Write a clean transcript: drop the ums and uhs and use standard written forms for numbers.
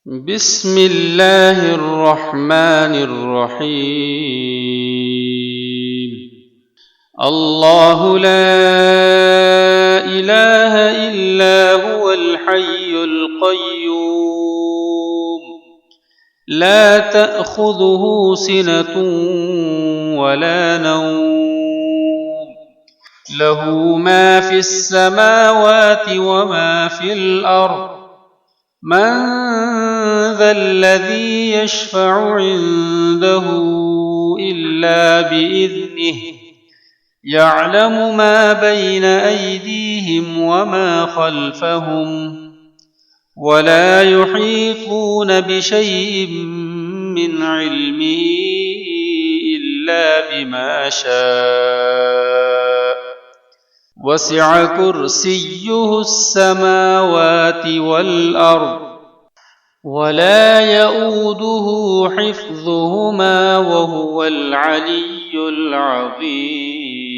بسم الله الرحمن الرحيم. الله لا إله إلا هو الحي القيوم لا تأخذه سنة ولا نوم له ما في السماوات وما في الأرض من ذا الذي يشفع عنده إلا بإذنه يعلم ما بين أيديهم وما خلفهم ولا يحيطون بشيء من علمه إلا بما شاء وسع كرسيه السماوات والأرض ولا يؤوده حفظهما وهو العلي العظيم.